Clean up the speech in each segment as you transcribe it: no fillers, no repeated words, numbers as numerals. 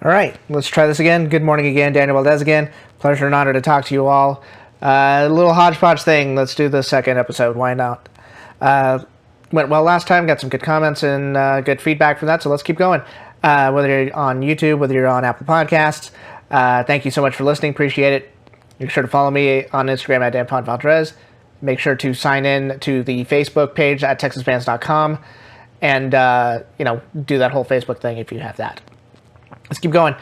All right, let's try this again. Good morning again, DanpodValdres again. Pleasure and honor to talk to you all. A little hodgepodge thing. Let's do the second episode. Why not? Went well last time. Got some good comments and good feedback from that, so let's keep going. Whether you're on YouTube, whether you're on Apple Podcasts, thank you so much for listening. Appreciate it. Make sure to follow me on Instagram at DanpodValdres. Make sure to sign in to the Facebook page at TexasFans.com and do that whole Facebook thing if you have that. Let's keep going.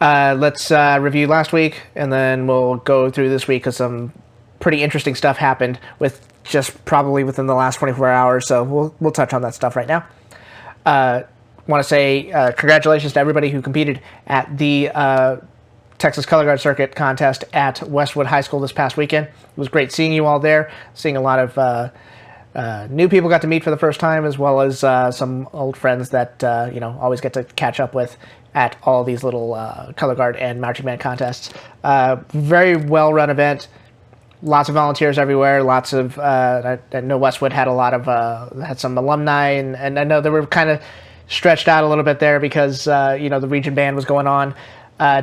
Let's review last week, and then we'll go through this week because some pretty interesting stuff happened with just probably within the last 24 hours. So we'll touch on that stuff right now. Want to say congratulations to everybody who competed at the Texas Color Guard Circuit contest at Westwood High School this past weekend. It was great seeing you all there, seeing a lot of new people got to meet for the first time, as well as some old friends that always get to catch up with at all these little color guard and marching band contests. Very well run event. Lots of volunteers everywhere. Lots of I know Westwood had a lot of had some alumni, and I know they were kind of stretched out a little bit there because the region band was going on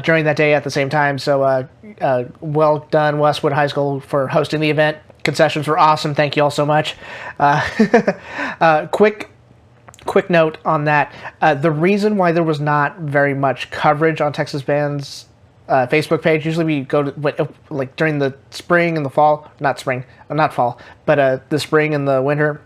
during that day at the same time. So well done, Westwood High School, for hosting the event. Concessions were awesome. Thank you all so much. Quick note on that. The reason why there was not very much coverage on Texas Band's Facebook page, usually we go to, like during the spring and the fall, not fall, but the spring and the winter,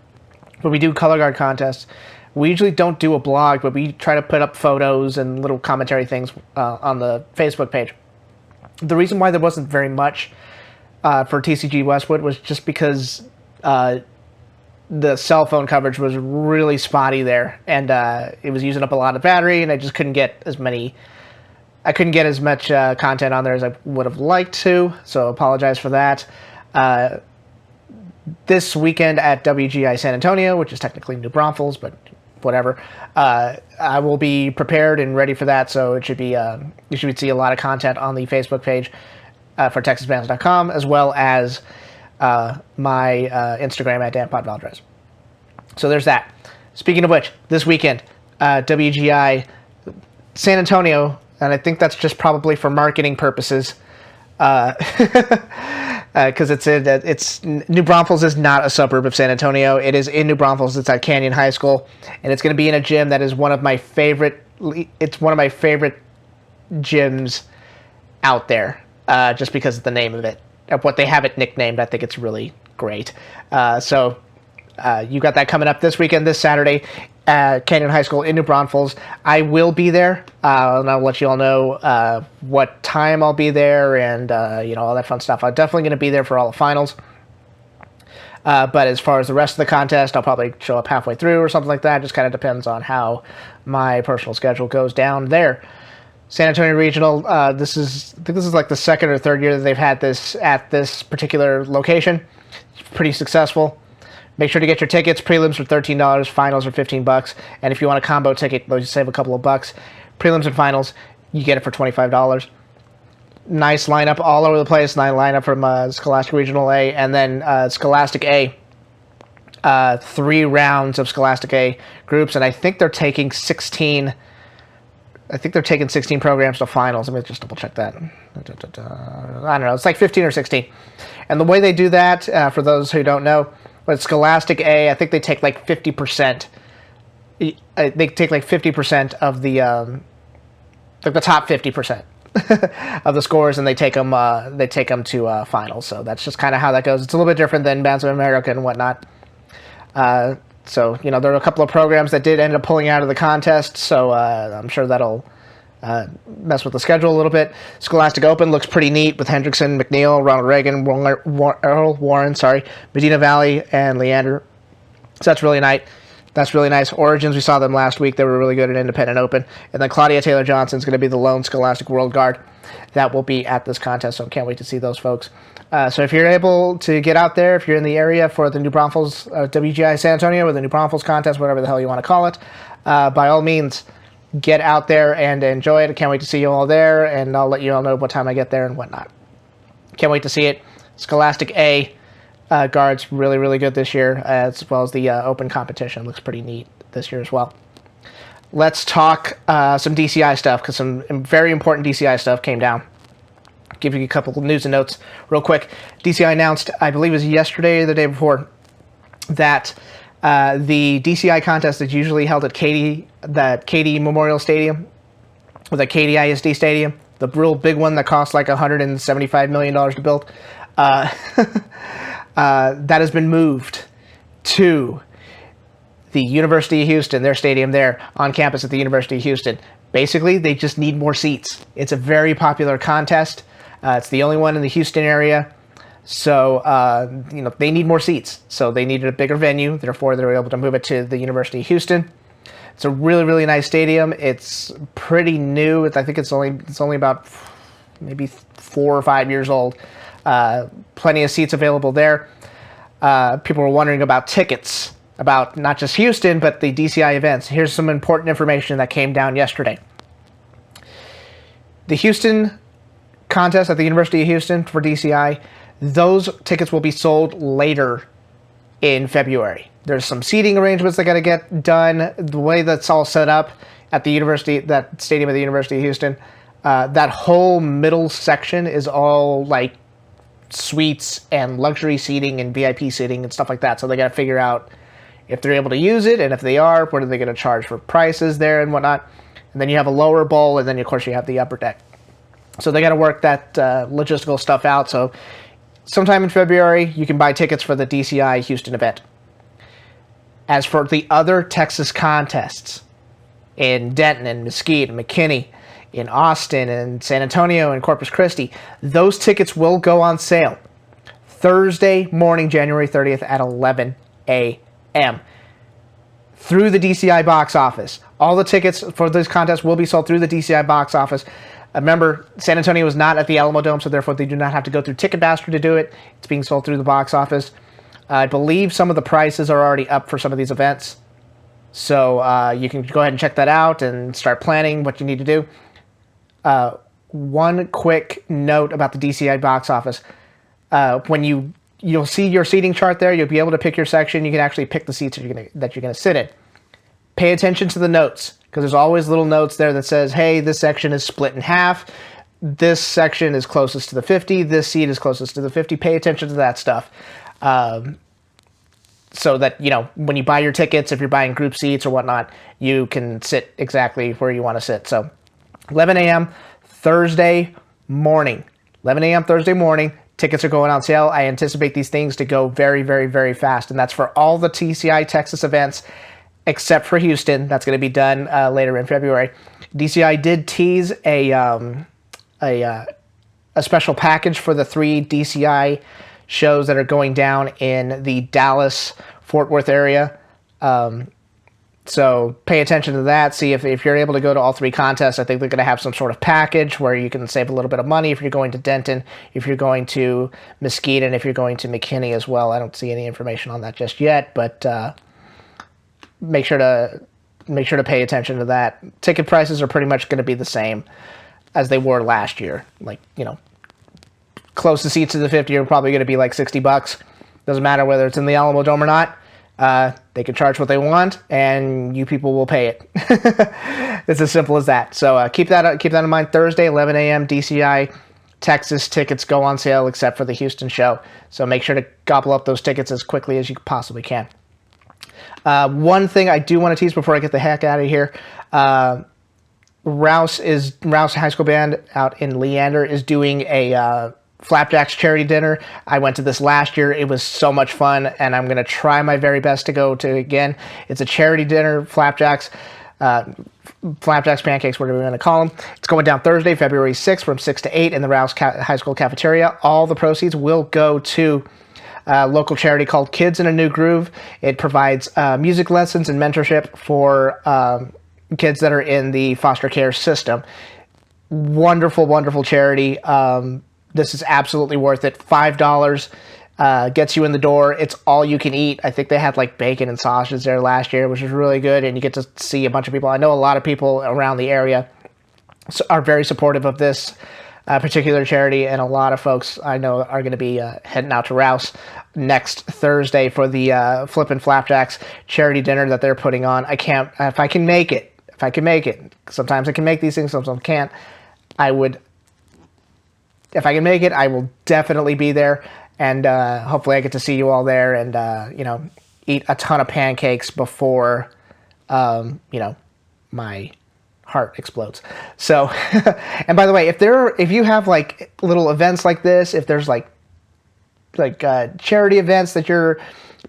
when we do color guard contests, we usually don't do a blog, but we try to put up photos and little commentary things on the Facebook page. The reason why there wasn't very much for TCG Westwood was just because the cell phone coverage was really spotty there, and it was using up a lot of battery, and I just couldn't get as much content on there as I would have liked to, so apologize for that. This weekend at WGI San Antonio, which is technically New Braunfels, but whatever, I will be prepared and ready for that, so it should be you should see a lot of content on the Facebook page for TexasFans.com, as well as my Instagram at DanpodValdres. So there's that. Speaking of which, this weekend, WGI San Antonio, and I think that's just probably for marketing purposes, because it's New Braunfels is not a suburb of San Antonio. It is in New Braunfels. It's at Canyon High School, and it's going to be in a gym that is one of my favorite. It's one of my favorite gyms out there, just because of the name of it. Of what they have it nicknamed, I think it's really great. So you got that coming up this weekend, this Saturday, at Canyon High School in New Braunfels. I will be there, and I'll let you all know what time I'll be there, and all that fun stuff. I'm definitely going to be there for all the finals. But as far as the rest of the contest, I'll probably show up halfway through or something like that. It just kind of depends on how my personal schedule goes down there. San Antonio Regional, I think this is like the second or third year that they've had this at this particular location. It's pretty successful. Make sure to get your tickets. Prelims are $13, finals are $15, and if you want a combo ticket, they'll save a couple of bucks. Prelims and finals, you get it for $25. Nice lineup all over the place. Nice lineup from Scholastic Regional A, and then Scholastic A. 3 rounds of Scholastic A groups, and I think they're taking 16 programs to finals. Let me just double check that. I don't know. It's like 15 or 16. And the way they do that, for those who don't know, but Scholastic A, I think they take like 50%. They take like 50% of the top 50% of the scores, and they take them to finals. So that's just kind of how that goes. It's a little bit different than Bands of America and whatnot. So, there are a couple of programs that did end up pulling out of the contest, so I'm sure that'll mess with the schedule a little bit. Scholastic Open looks pretty neat with Hendrickson, McNeil, Ronald Reagan, Earl Warren, Medina Valley, and Leander. So that's really nice. That's really nice. Origins, we saw them last week. They were really good at Independent Open. And then Claudia Taylor-Johnson is going to be the lone Scholastic World Guard that will be at this contest, so can't wait to see those folks. So if you're able to get out there, if you're in the area for the New Braunfels, WGI San Antonio, or the New Braunfels contest, whatever the hell you want to call it, by all means, get out there and enjoy it. I can't wait to see you all there, and I'll let you all know what time I get there and whatnot. Can't wait to see it. Scholastic A guards really, really good this year, as well as the open competition. Looks pretty neat this year as well. let's talk some DCI stuff, because some very important DCI stuff came down. Give you a couple of news and notes real quick. DCI announced, I believe it was yesterday or the day before, that the DCI contest is usually held at Katy Memorial Stadium, or the Katy ISD Stadium, the real big one that costs like $175 million to build. That has been moved to the University of Houston, their stadium there on campus at the University of Houston. Basically, they just need more seats. It's a very popular contest. It's the only one in the Houston area. So, they need more seats. So they needed a bigger venue. Therefore, they were able to move it to the University of Houston. It's a really, really nice stadium. It's pretty new. I think it's only about maybe 4 or 5 years old. Plenty of seats available there. People were wondering about tickets, about not just Houston, but the DCI events. Here's some important information that came down yesterday. The Houston contest at the University of Houston for DCI, those tickets will be sold later in February. There's some seating arrangements that got to get done. The way that's all set up at the university, that stadium at the University of Houston, that whole middle section is all like suites and luxury seating and VIP seating and stuff like that. So they got to figure out if they're able to use it, and if they are, what are they going to charge for prices there and whatnot. And then you have a lower bowl, and then of course you have the upper deck. So they got to work that logistical stuff out. So sometime in February, you can buy tickets for the DCI Houston event. As for the other Texas contests in Denton and Mesquite and McKinney, in Austin and San Antonio and Corpus Christi, those tickets will go on sale Thursday morning, January 30th at 11 a.m. through the DCI box office. All the tickets for this contest will be sold through the DCI box office. Remember, San Antonio is not at the Alamo Dome, so therefore they do not have to go through Ticketmaster to do it. It's being sold through the box office. I believe some of the prices are already up for some of these events. So you can go ahead and check that out and start planning what you need to do. One quick note about the DCI box office. When you'll see your seating chart there, you'll be able to pick your section. You can actually pick the seats that you're gonna sit in. Pay attention to the notes, because there's always little notes there that says, hey, this section is split in half. This section is closest to the 50. This seat is closest to the 50. Pay attention to that stuff. So that, when you buy your tickets, if you're buying group seats or whatnot, you can sit exactly where you want to sit. So 11 a.m. Thursday morning. 11 a.m. Thursday morning. Tickets are going on sale. I anticipate these things to go very, very, very fast. And that's for all the TCI Texas events, except for Houston. That's going to be done later in February. DCI did tease a special package for the 3 DCI shows that are going down in the Dallas-Fort Worth area. So pay attention to that. See if you're able to go to all 3 contests. I think they're going to have some sort of package where you can save a little bit of money if you're going to Denton, if you're going to Mesquite, and if you're going to McKinney as well. I don't see any information on that just yet, but make sure to pay attention to that. Ticket prices are pretty much going to be the same as they were last year. Close to seats to the 50 are probably going to be like $60. Doesn't matter whether it's in the Alamo Dome or not. They can charge what they want, and you people will pay it. It's as simple as that. So keep that in mind. Thursday, 11 a.m. DCI Texas tickets go on sale, except for the Houston show. So make sure to gobble up those tickets as quickly as you possibly can. One thing I do want to tease before I get the heck out of here. Rouse High School Band out in Leander is doing a Flapjack's Charity Dinner. I went to this last year. It was so much fun, and I'm going to try my very best to go to again. It's a charity dinner, Flapjack's Pancakes, whatever we're going to call them. It's going down Thursday, February 6th from 6 to 8 in the Rouse High School cafeteria. All the proceeds will go to a local charity called Kids in a New Groove. It provides music lessons and mentorship for kids that are in the foster care system. Wonderful, wonderful charity. This is absolutely worth it. $5 gets you in the door. It's all you can eat. I think they had like bacon and sausages there last year, which was really good. And you get to see a bunch of people. I know a lot of people around the area are very supportive of this particular charity. And a lot of folks I know are going to be heading out to Rouse next Thursday for the Flippin' Flapjacks charity dinner that they're putting on. If I can make it if I can make it. Sometimes I can make these things, sometimes I can't. If I can make it, I will definitely be there, and hopefully I get to see you all there, and eat a ton of pancakes before my heart explodes. So, and by the way, if you have like little events like this, if there's like charity events that your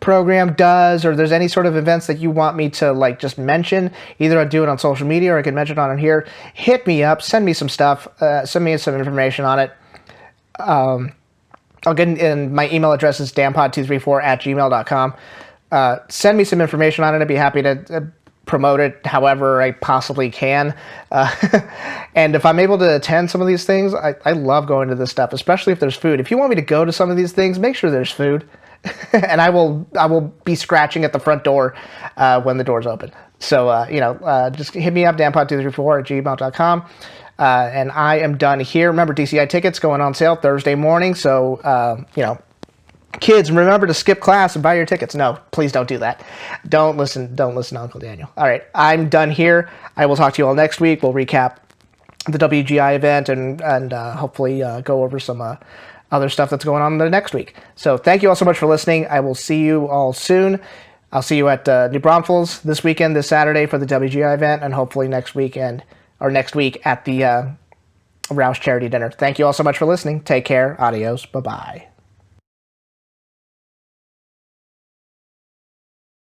program does, or there's any sort of events that you want me to like just mention, either I'll do it on social media or I can mention it on here, hit me up, send me some stuff, send me some information on it. I'll get in, my email address is danpod234@gmail.com. Send me some information on it. I'd be happy to promote it however I possibly can. And if I'm able to attend some of these things, I love going to this stuff, especially if there's food. If you want me to go to some of these things, make sure there's food. And I will be scratching at the front door when the door's open. So, just hit me up, danpod234@gmail.com. And I am done here. Remember, DCI tickets going on sale Thursday morning. So, kids, remember to skip class and buy your tickets. No, please don't do that. Don't listen to Uncle Daniel. All right, I'm done here. I will talk to you all next week. We'll recap the WGI event and hopefully go over some other stuff that's going on the next week. So thank you all so much for listening. I will see you all soon. I'll see you at New Braunfels this weekend, this Saturday for the WGI event, and hopefully next week at the Rouse Charity Dinner. Thank you all so much for listening. Take care. Adios. Bye-bye.